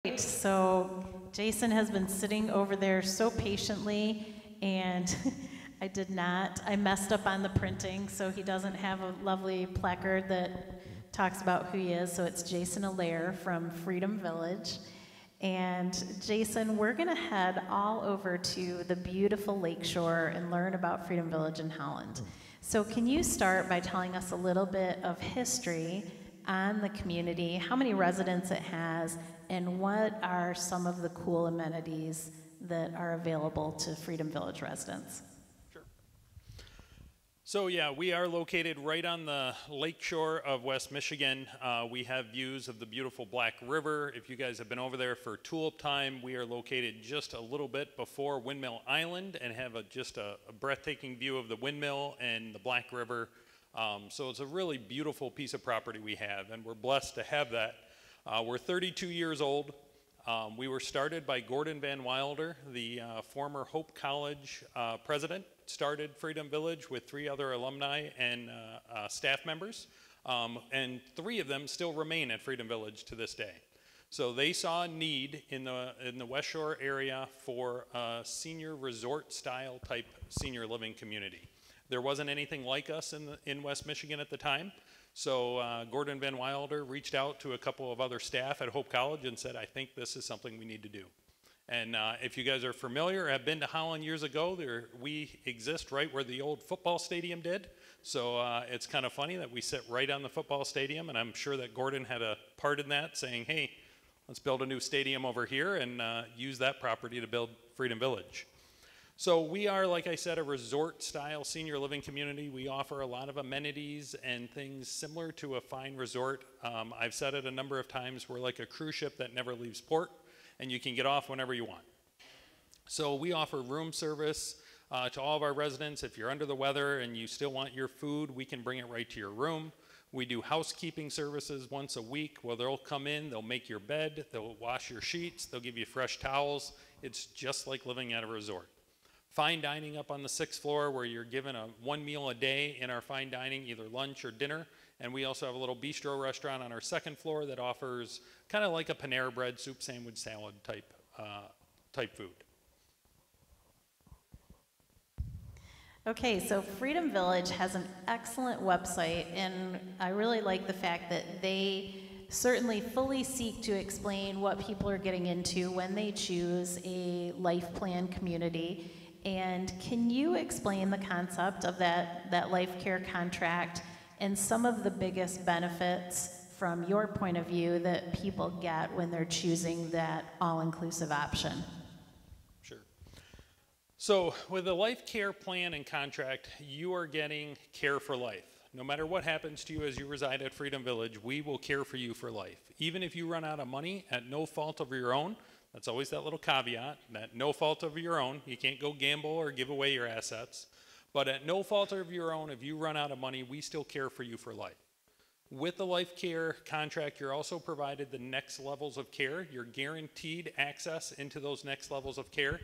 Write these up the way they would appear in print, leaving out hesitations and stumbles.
So Jason has been sitting over there so patiently, and I messed up on the printing, so he doesn't have a lovely placard that talks about who he is. So it's Jason Allaire from Freedom Village. And Jason, we're gonna head all over to the beautiful lakeshore and learn about Freedom Village in Holland. So can you start by telling us a little bit of history on the community, how many residents it has, and what are some of the cool amenities that are available to Freedom Village residents? Sure. So yeah, we are located right on the lake shore of West Michigan. We have views of the beautiful Black River. If you guys have been over there for tulip time, we are located just a little bit before Windmill Island and have just a breathtaking view of the windmill and the Black River. So it's a really beautiful piece of property we have, and we're blessed to have that. We're 32 years old. We were started by Gordon Van Wilder, the former Hope College president, started Freedom Village with 3 other alumni and staff members, and 3 of them still remain at Freedom Village to this day. So they saw a need in the West Shore area for a senior resort style type senior living community. There wasn't anything like us in West Michigan at the time. So Gordon Van Wilder reached out to a couple of other staff at Hope College and said, I think this is something we need to do. And if you guys are familiar, have been to Holland years ago, we exist right where the old football stadium did. So it's kind of funny that we sit right on the football stadium, and I'm sure that Gordon had a part in that, saying, hey, let's build a new stadium over here and use that property to build Freedom Village. So we are, like I said, a resort-style senior living community. We offer a lot of amenities and things similar to a fine resort. I've said it a number of times, we're like a cruise ship that never leaves port, and you can get off whenever you want. So we offer room service to all of our residents. If you're under the weather and you still want your food, we can bring it right to your room. We do housekeeping services once a week where they'll come in, they'll make your bed, they'll wash your sheets, they'll give you fresh towels. It's just like living at a resort. Fine dining up on the 6th floor where you're given one meal a day in our fine dining, either lunch or dinner. And we also have a little bistro restaurant on our 2nd floor that offers kind of like a Panera Bread, soup, sandwich, salad type food. Okay, so Freedom Village has an excellent website, and I really like the fact that they certainly fully seek to explain what people are getting into when they choose a life plan community. And can you explain the concept of that life care contract and some of the biggest benefits from your point of view that people get when they're choosing that all-inclusive option? Sure. So with a life care plan and contract, you are getting care for life. No matter what happens to you as you reside at Freedom Village, we will care for you for life. Even if you run out of money at no fault of your own, that's always that little caveat, that no fault of your own. You can't go gamble or give away your assets. But at no fault of your own, if you run out of money, we still care for you for life. With the life care contract, you're also provided the next levels of care. You're guaranteed access into those next levels of care.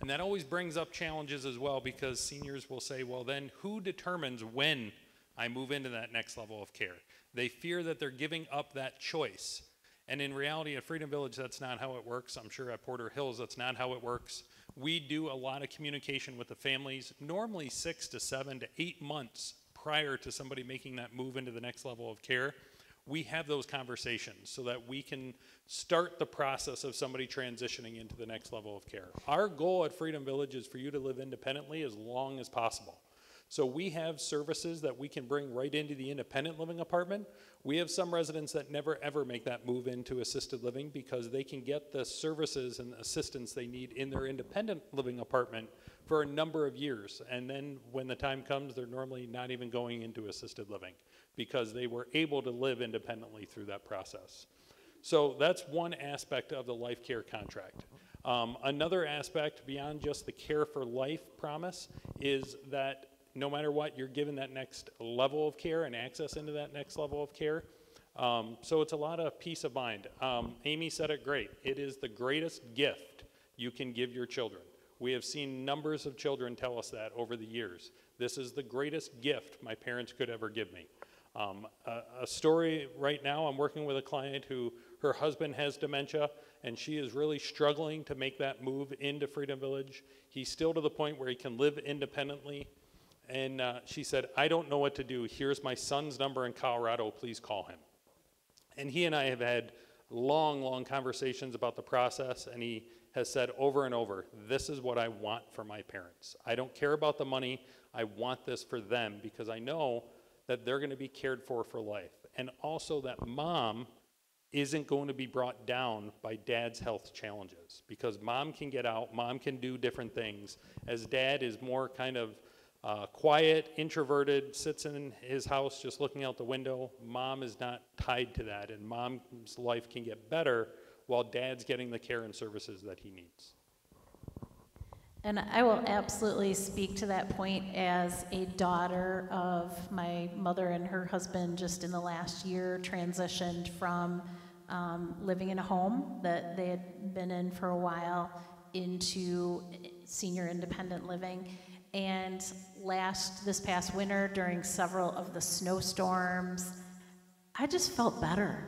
And that always brings up challenges as well, because seniors will say, well, then who determines when I move into that next level of care? They fear that they're giving up that choice. And in reality, at Freedom Village, that's not how it works. I'm sure at Porter Hills, that's not how it works. We do a lot of communication with the families, normally 6 to 7 to 8 months prior to somebody making that move into the next level of care. We have those conversations so that we can start the process of somebody transitioning into the next level of care. Our goal at Freedom Village is for you to live independently as long as possible. So we have services that we can bring right into the independent living apartment. We have some residents that never ever make that move into assisted living because they can get the services and assistance they need in their independent living apartment for a number of years. And then when the time comes, they're normally not even going into assisted living because they were able to live independently through that process. So that's one aspect of the life care contract. Another aspect beyond just the care for life promise is that no matter what, you're given that next level of care and access into that next level of care. So it's a lot of peace of mind. Amy said it great. It is the greatest gift you can give your children. We have seen numbers of children tell us that over the years. This is the greatest gift my parents could ever give me. A story right now, I'm working with a client who her husband has dementia, and she is really struggling to make that move into Freedom Village. He's still to the point where he can live independently. And she said, I don't know what to do. Here's my son's number in Colorado. Please call him. And he and I have had long, long conversations about the process, and he has said over and over, this is what I want for my parents. I don't care about the money. I want this for them because I know that they're going to be cared for life. And also that mom isn't going to be brought down by dad's health challenges, because mom can get out, mom can do different things, as dad is more kind of quiet, introverted, sits in his house just looking out the window. Mom is not tied to that, and mom's life can get better while dad's getting the care and services that he needs. And I will absolutely speak to that point as a daughter of my mother and her husband just in the last year transitioned from living in a home that they had been in for a while into senior independent living. And this past winter, during several of the snowstorms, I just felt better.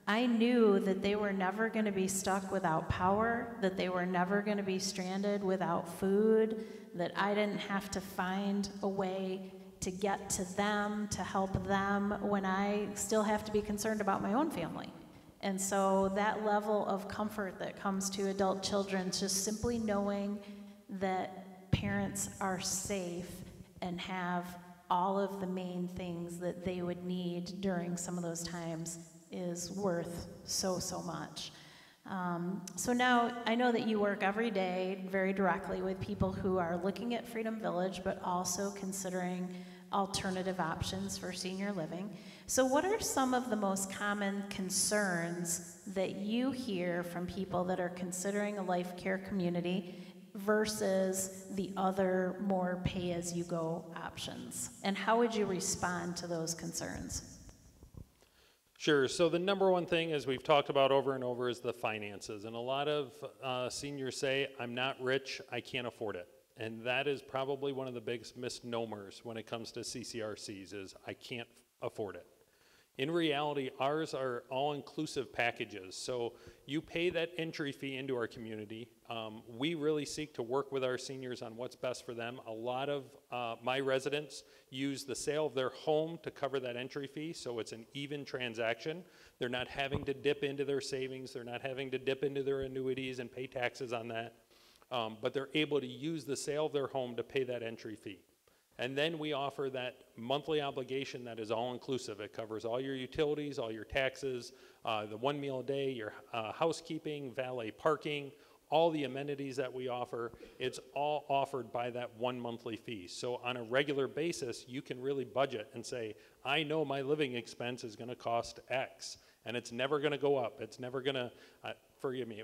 I knew that they were never going to be stuck without power, that they were never going to be stranded without food, that I didn't have to find a way to get to them, to help them, when I still have to be concerned about my own family. And so that level of comfort that comes to adult children, just simply knowing that parents are safe and have all of the main things that they would need during some of those times, is worth so much. So now I know that you work every day very directly with people who are looking at Freedom Village, but also considering alternative options for senior living. So what are some of the most common concerns that you hear from people that are considering a life care community versus the other more pay-as-you-go options? And how would you respond to those concerns? Sure. So the number one thing, as we've talked about over and over, is the finances. And a lot of seniors say, I'm not rich, I can't afford it. And that is probably one of the biggest misnomers when it comes to CCRCs, is I can't afford it. In reality, ours are all-inclusive packages. So you pay that entry fee into our community. We really seek to work with our seniors on what's best for them. A lot of my residents use the sale of their home to cover that entry fee, so it's an even transaction. They're not having to dip into their savings. They're not having to dip into their annuities and pay taxes on that. But they're able to use the sale of their home to pay that entry fee. And then we offer that monthly obligation that is all-inclusive. It covers all your utilities, all your taxes, the 1 meal a day, your housekeeping, valet parking, all the amenities that we offer. It's all offered by that one monthly fee. So on a regular basis, you can really budget and say, I know my living expense is going to cost X, and it's never going to go up. It's never going to, forgive me,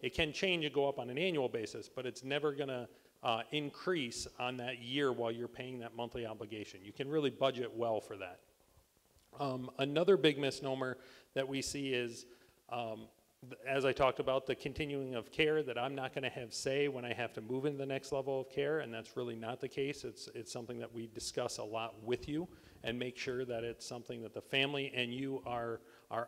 it can change and go up on an annual basis, but it's never going to increase on that year while you're paying that monthly obligation. You can really budget well for that. Another big misnomer that we see is, as I talked about, the continuing of care, that I'm not going to have say when I have to move into the next level of care, and that's really not the case. It's something that we discuss a lot with you and make sure that it's something that the family and you are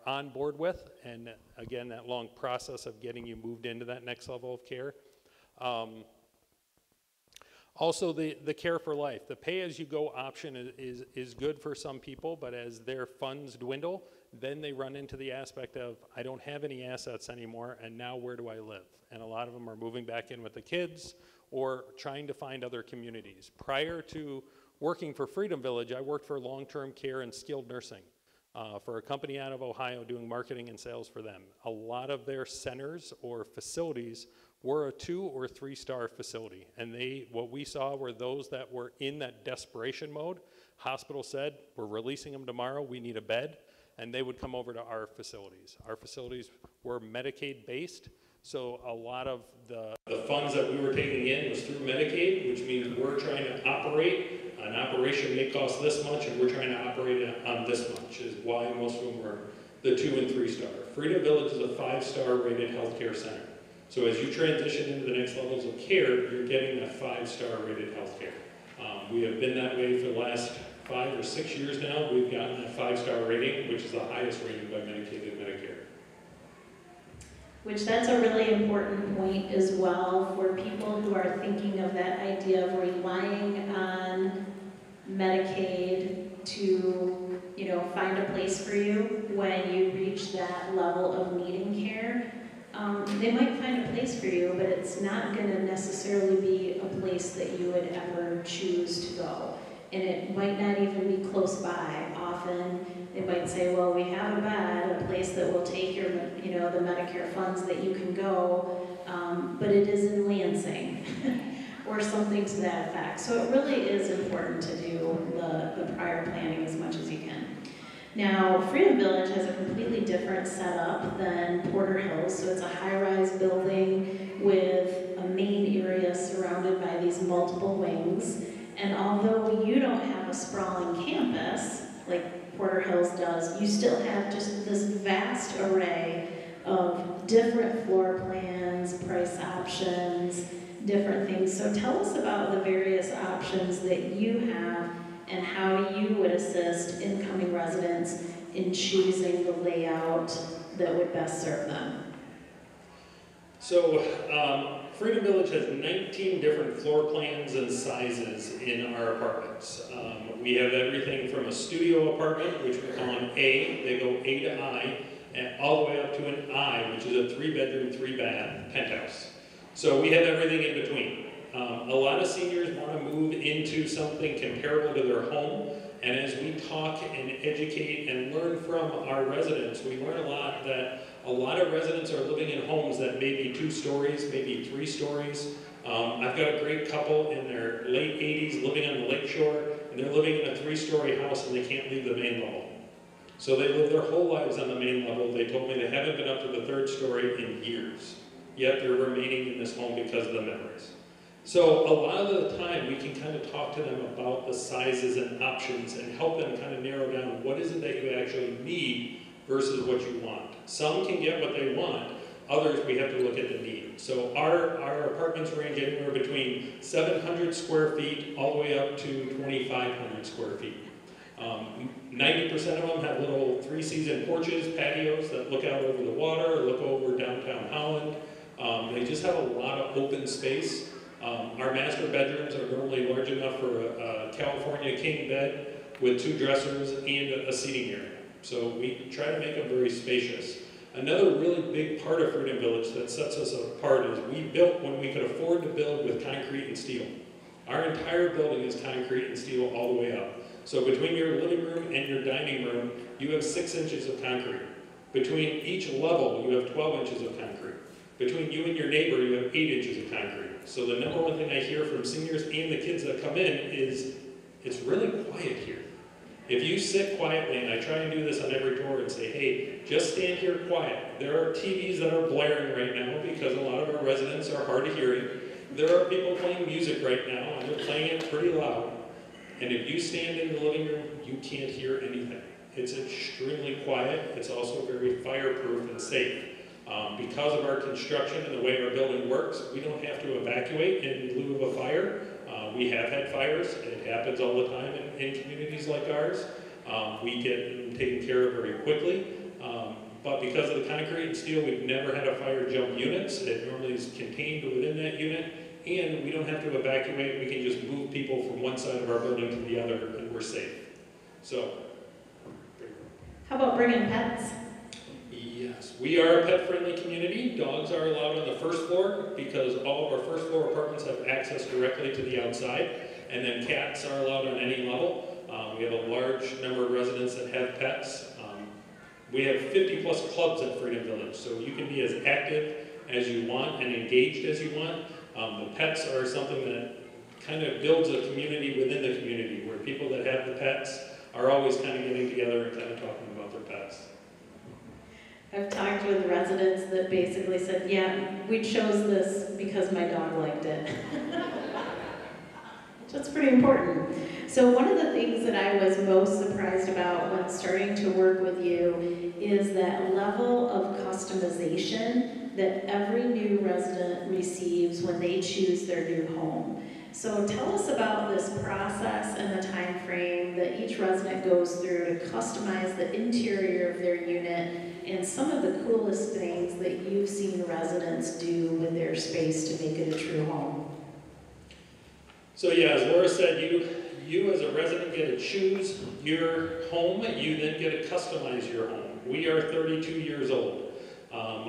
on board with, and again, that long process of getting you moved into that next level of care. Also, the care for life. The pay-as-you-go option is good for some people, but as their funds dwindle, then they run into the aspect of, I don't have any assets anymore, and now where do I live? And a lot of them are moving back in with the kids or trying to find other communities. Prior to working for Freedom Village, I worked for long-term care and skilled nursing for a company out of Ohio doing marketing and sales for them. A lot of their centers or facilities were a 2 or 3 star facility, and what we saw were those that were in that desperation mode. Hospital said, we're releasing them tomorrow, we need a bed, and they would come over to our facilities. Our facilities were Medicaid based, so a lot of the funds that we were taking in was through Medicaid, which means we're trying to operate. An operation may cost this much, and we're trying to operate it on this much, is why most of them were the 2 and 3 star. Freedom Village is a 5-star rated healthcare center. So as you transition into the next levels of care, you're getting that 5-star rated healthcare. We have been that way for the last 5 or 6 years now. We've gotten that 5-star rating, which is the highest rated by Medicaid and Medicare. Which that's a really important point as well for people who are thinking of that idea of relying on Medicaid to, find a place for you when you reach that level of needing care. They might find a place for you, but it's not going to necessarily be a place that you would ever choose to go. And it might not even be close by. Often they might say, well, we have a bed, a place that will take your, the Medicare funds that you can go, but it is in Lansing or something to that effect. So it really is important to do the prior planning as much as you can. Now, Freedom Village has a completely different setup than Porter Hills, so it's a high-rise building with a main area surrounded by these multiple wings. And although you don't have a sprawling campus, like Porter Hills does, you still have just this vast array of different floor plans, price options, different things. So tell us about the various options that you have and how you would assist incoming residents in choosing the layout that would best serve them. So Freedom Village has 19 different floor plans and sizes in our apartments. We have everything from a studio apartment, which we call an A, they go A to I, and all the way up to an I, which is a 3-bedroom, 3-bath penthouse. So we have everything in between. A lot of seniors want to move into something comparable to their home, and as we talk and educate and learn from our residents, we learn a lot that a lot of residents are living in homes that may be 2 stories, maybe 3 stories. I've got a great couple in their late 80s living on the lake shore, and they're living in a 3-story house and they can't leave the main level. So they live their whole lives on the main level. They told me they haven't been up to the 3rd story in years, yet they're remaining in this home because of the memories. So a lot of the time we can kind of talk to them about the sizes and options and help them kind of narrow down what is it that you actually need versus what you want. Some can get what they want, others we have to look at the need. So our apartments range anywhere between 700 square feet all the way up to 2,500 square feet. 90% of them have little 3-season porches, patios that look out over the water or look over downtown Holland. They just have a lot of open space. Our master bedrooms are normally large enough for a California king bed with 2 dressers and a seating area. So we try to make them very spacious. Another really big part of Freedom Village that sets us apart is we built when we could afford to build with concrete and steel. Our entire building is concrete and steel all the way up. So between your living room and your dining room, you have 6 inches of concrete. Between each level, you have 12 inches of concrete. Between you and your neighbor, you have 8 inches of concrete. So the number one thing I hear from seniors and the kids that come in is, it's really quiet here. If you sit quietly, and I try and do this on every tour and say, hey, just stand here quiet. There are TVs that are blaring right now because a lot of our residents are hard of hearing. There are people playing music right now, and they're playing it pretty loud. And if you stand in the living room, you can't hear anything. It's extremely quiet. It's also very fireproof and safe. Because of our construction and the way our building works, we don't have to evacuate in lieu of a fire. We have had fires. It happens all the time in communities like ours. We get them taken care of very quickly. But because of the concrete and steel, we've never had a fire jump units. It normally is contained within that unit. And we don't have to evacuate. We can just move people from one side of our building to the other, and we're safe. So. How about bringing pets? Yes, we are a pet-friendly community. Dogs are allowed on the 1st floor because all of our 1st floor apartments have access directly to the outside. And then cats are allowed on any level. We have a large number of residents that have pets. We have 50+ clubs at Freedom Village, so you can be as active as you want and engaged as you want. The pets are something that kind of builds a community within the community where people that have the pets are always kind of getting together and kind of talking about their pets. I've talked with residents that basically said, yeah, we chose this because my dog liked it. That's pretty important. So one of the things that I was most surprised about when starting to work with you is that level of customization that every new resident receives when they choose their new home. So tell us about this process and the time frame that each resident goes through to customize the interior of their unit and some of the coolest things that you've seen residents do with their space to make it a true home. So yeah, as Laura said, you as a resident get to choose your home, you then get to customize your home. We are 32 years old.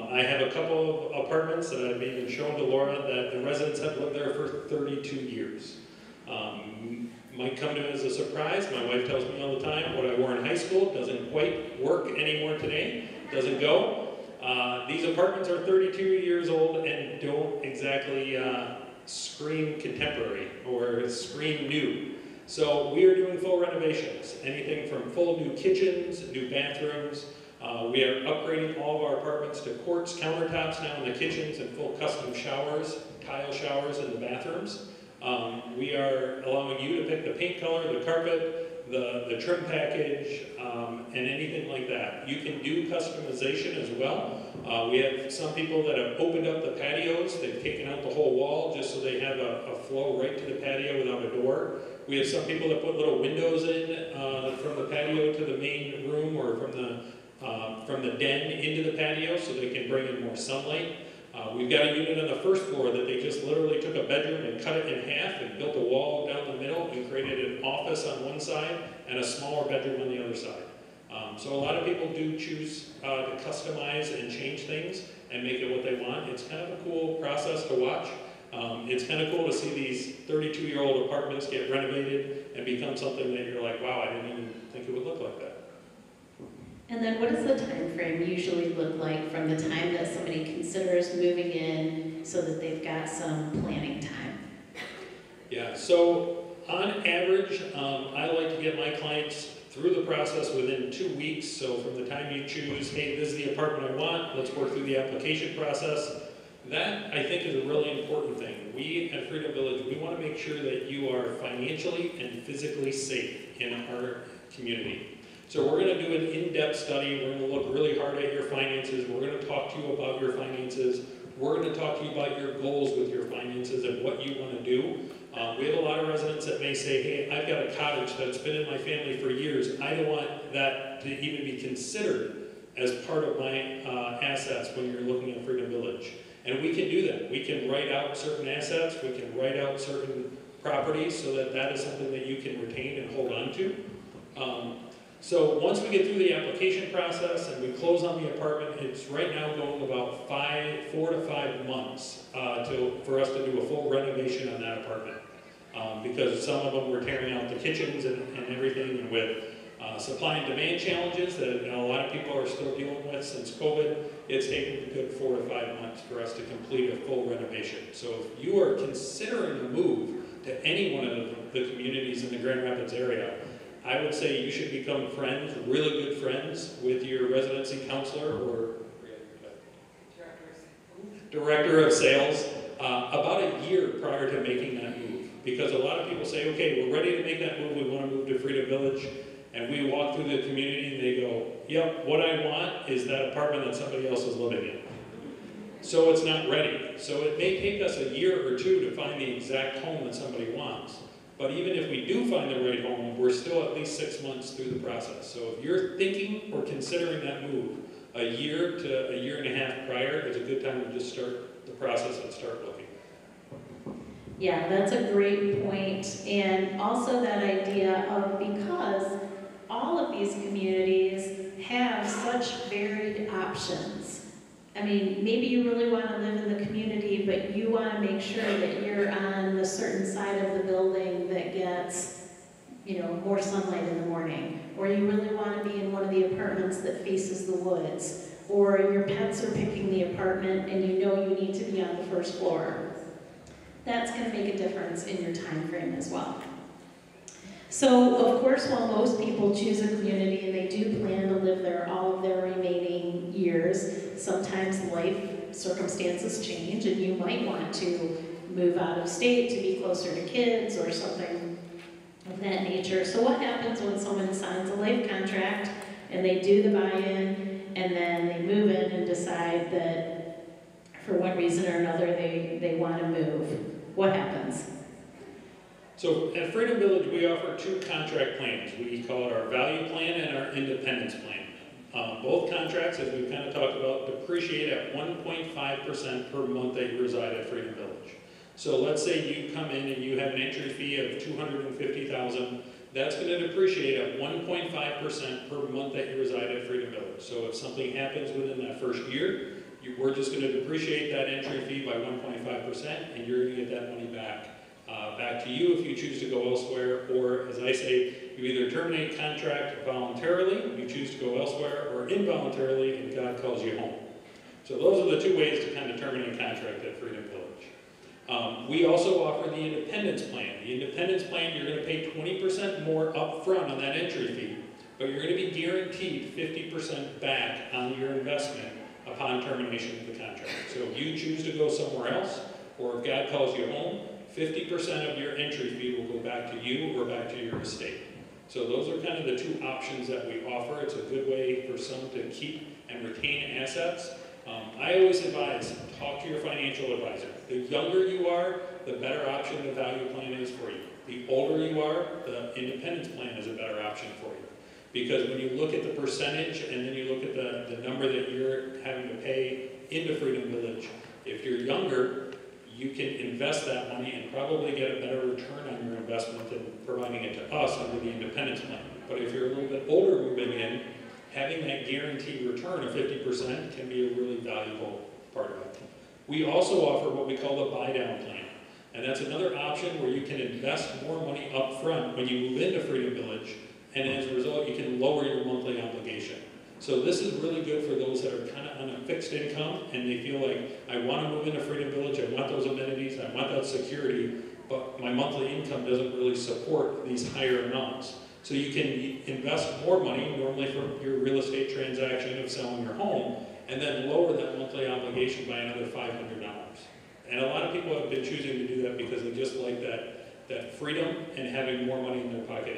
I have a couple of apartments that I've even shown to Laura that the residents have lived there for 32 years. Might come to me as a surprise. My wife tells me all the time what I wore in high school doesn't quite work anymore today, doesn't go. These apartments are 32 years old and don't exactly scream contemporary or scream new. So we are doing full renovations, anything from full new kitchens, new bathrooms. We are upgrading all of our apartments to quartz countertops now in the kitchens and full custom showers, tile showers in the bathrooms. We are allowing you to pick the paint color, the carpet, the trim package, and anything like that. You can do customization as well. We have some people that have opened up the patios. They've taken out the whole wall just so they have a flow right to the patio without a door. We have some people that put little windows in from the patio to the main room or from the den into the patio so they can bring in more sunlight. We've got a unit on the first floor that they just literally took a bedroom and cut it in half and built a wall down the middle and created an office on one side and a smaller bedroom on the other side. So a lot of people do choose to customize and change things and make it what they want. It's kind of a cool process to watch. It's kind of cool to see these 32-year-old apartments get renovated and become something that you're like, wow, I didn't even think it would look like that. And then what does the time frame usually look like from the time that somebody considers moving in so that they've got some planning time? Yeah, so on average, I like to get my clients through the process within 2 weeks. So from the time you choose, hey, this is the apartment I want, let's work through the application process. That, I think, is a really important thing. We at Freedom Village, we want to make sure that you are financially and physically safe in our community. So we're going to do an in-depth study. We're going to look really hard at your finances. We're going to talk to you about your finances. We're going to talk to you about your goals with your finances and what you want to do. We have a lot of residents that may say, hey, I've got a cottage that's been in my family for years. I don't want that to even be considered as part of my assets when you're looking at Freedom Village. And we can do that. We can write out certain assets. We can write out certain properties so that that is something that you can retain and hold on to. So once we get through the application process and we close on the apartment, it's right now going about 4 to 5 months for us to do a full renovation on that apartment. Because some of them were tearing out the kitchens and everything, and with supply and demand challenges that a lot of people are still dealing with since COVID, it's taken a good 4 to 5 months for us to complete a full renovation. So if you are considering a move to any one of the communities in the Grand Rapids area, I would say you should become friends, really good friends, with your residency counselor or director of sales about a year prior to making that move. Because a lot of people say, okay, we're ready to make that move, we want to move to Freedom Village, and we walk through the community and they go, yep, what I want is that apartment that somebody else is living in. So it's not ready. So it may take us a year or two to find the exact home that somebody wants. But even if we do find the right home, we're still at least 6 months through the process. So if you're thinking or considering that move, a year to a year and a half prior is a good time to just start the process and start looking. Yeah, that's a great point. And also that idea of, because all of these communities have such varied options. I mean, maybe you really want to live in the community, but you want to make sure that you're on the certain side of the building that gets, more sunlight in the morning. Or you really want to be in one of the apartments that faces the woods. Or your pets are picking the apartment and you know you need to be on the first floor. That's going to make a difference in your time frame as well. So, of course, while most people choose a community and they do plan to live there all of their remaining years, sometimes life circumstances change and you might want to move out of state to be closer to kids or something of that nature. So what happens when someone signs a life contract and they do the buy-in and then they move in and decide that for one reason or another they want to move? What happens? So at Freedom Village, we offer two contract plans. We call it our value plan and our independence plan. Both contracts, as we've kind of talked about, depreciate at 1.5% per month that you reside at Freedom Village. So let's say you come in and you have an entry fee of $250,000. That's going to depreciate at 1.5% per month that you reside at Freedom Village. So if something happens within that first year, we're just going to depreciate that entry fee by 1.5%, and you're going to get that money back to you if you choose to go elsewhere, or as I say, you either terminate contract voluntarily, you choose to go elsewhere, or involuntarily, and God calls you home. So those are the two ways to kind of terminate contract at Freedom Village. We also offer the independence plan. The independence plan, you're going to pay 20% more up front on that entry fee, but you're going to be guaranteed 50% back on your investment upon termination of the contract. So if you choose to go somewhere else, or if God calls you home, 50% of your entry fee will go back to you or back to your estate. So those are kind of the two options that we offer. It's a good way for some to keep and retain assets. I always advise, talk to your financial advisor. The younger you are, the better option the value plan is for you. The older you are, the independence plan is a better option for you. Because when you look at the percentage and then you look at the number that you're having to pay into Freedom Village, if you're younger, you can invest that money and probably get a better return on your investment than providing it to us under the independence plan. But if you're a little bit older moving in, having that guaranteed return of 50% can be a really valuable part of it. We also offer what we call the buy-down plan. And that's another option where you can invest more money up front when you move into Freedom Village, and as a result, you can lower your monthly obligation. So this is really good for those that are kind of on a fixed income and they feel like, I want to move into Freedom Village, I want those amenities, I want that security, but my monthly income doesn't really support these higher amounts. So you can invest more money, normally for your real estate transaction of selling your home, and then lower that monthly obligation by another $500. And a lot of people have been choosing to do that because they just like that freedom and having more money in their pocket